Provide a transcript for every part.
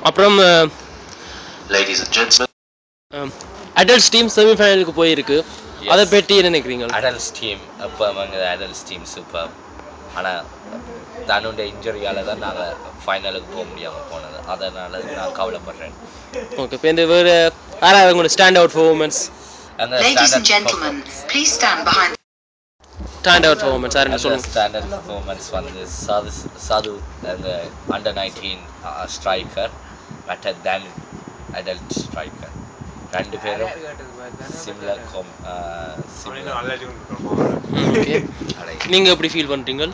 அப்புறம் Ladies and gentlemen, adults team செமிஃபைனலுக்கு போயிருக்கு. அதை பற்றி என்ன நினைக்கிறீங்க? அடல்ட்ஸ் டீம் அப்போ அவங்க அடல்ட்ஸ் டீம் சூப்பர். ஆனால் தன்னுடைய இன்ஜுரியால் தான் நாங்கள் ஃபைனலுக்கு போக முடியாமல் போனது. அதனால் நான் கவலைப்படுறேன். ஓகே, இப்போ இந்த வேறு யாராவது உங்களோட stand out performance? Ladies and gentlemen, please stand behind. Stand out performance யாருன்னு சொல்லுங்க. ஸ்டாண்டர்ட் பர்ஃபார்மன்ஸ் வந்து சாது அந்த அண்டர் 19 ஸ்ட்ரைக்கர் பெட்டர் தென் அடல்ட் ஸ்ட்ரைக்கர். ரெண்டு பேரும் சிமிலர் ஓகே, நீங்கள் எப்படி ஃபீல் பண்ணுறீங்க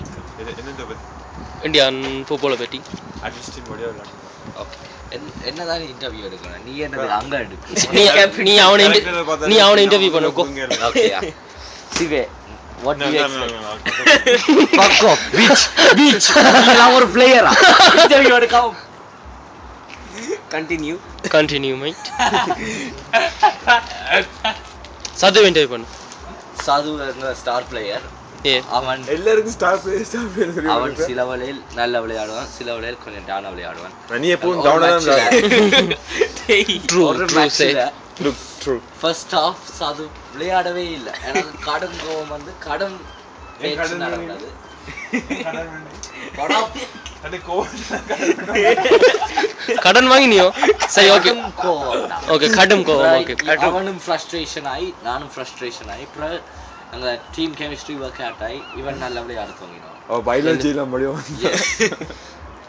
இந்தியன் ஃபுட்பாலை பற்றி? ஓகே, என்னதான் இன்டர்வியூ எடுக்கணும்? நீ என்னது அங்க எடுக்க? நீ அவனை இன்டர்வியூ பண்ணுக்கோ. ஓகே சிவே what do you expect? Fuck off bitch நீ ஒரு பிளேயரா? இன்டர்வியூ எடுக்காம கண்டினியூ மைட். சது இன்டர்வியூ பண்ணு. சாது ஸ்டார் பிளேயர். அவன் எல்லாருக்கும் ஸ்டார் பிளேயர். அவன் சில வேளையில் நல்ல விளையாடுவான், சில வேளையில் கொஞ்சம் டவுனா விளையாடுவான். நீ எப்பவும் டவுனா தான் ட்ரூ. ஃபர்ஸ்ட் ஹாஃப் சாது விளையாடவே இல்லை. எனக்கு கடும் கோவம் வந்து கடும் பேச்சு நடந்தது. கடன் வாங்கினியோ? சரி, ஓகே ஓகே, கடும் கோவம். ஓகே, அவனும் ஃப்ரஸ்ட்ரேஷன் ஆகி நானும் ஃப்ரஸ்ட்ரேஷன் ஆகி அப்புறம் அங்கே டீம் கெமிஸ்ட்ரி ஒர்க் அவுட் ஆகி இவன் நல்ல விளையாட தோங்கினோம்.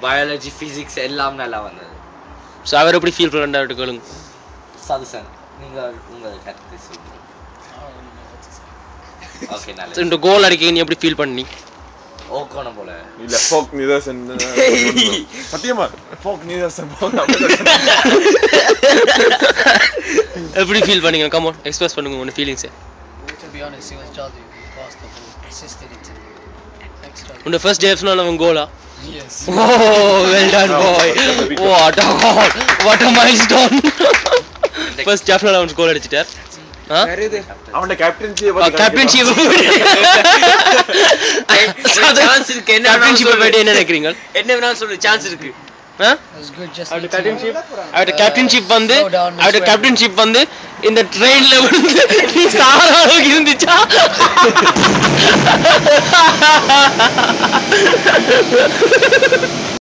பயாலஜி ஃபிசிக்ஸ் எல்லாம் நல்லா வந்தது. ஸோ அவர் எப்படி ஃபீல் பண்ணுறாரு கேளுங்க. சதுசன் நீங்கள் உங்கள் கருத்து சொல்லுங்கள். ஓகே, நல்ல இந்த கோல் அடிக்க நீ எப்படி ஃபீல் பண்ணி? ஓகோணம் போல இல்ல ஃபோக் நிதர்சன் சத்தியமா ஃபோக் நிதர்சன் எப்படி ஃபீல் பண்ணீங்க? கம் ஆன், எக்ஸ்பிரஸ் பண்ணுங்க உங்க feelings. To be honest, it was Jadu who passed the ball, assisted it to the next one. உங்க ஃபர்ஸ்ட் டே ஆஃப்னா அவன் Cola? Yes. Oh, well done boy. What a goal. What a milestone. First day ஆஃப்னா அவன் கோல் அடிச்சிட்டார். அவனோட கேப்டன்சியை captainship chance இருக்கு. என்ன captainship பத்தி என்ன நினைக்கிறீங்க? என்ன வேணாலும் சொல்லு, சான்ஸ் இருக்கு. கேப்டன்ஷிப் வந்து இந்த ட்ரெயின்ல வந்து சாரா இருந்துச்சா?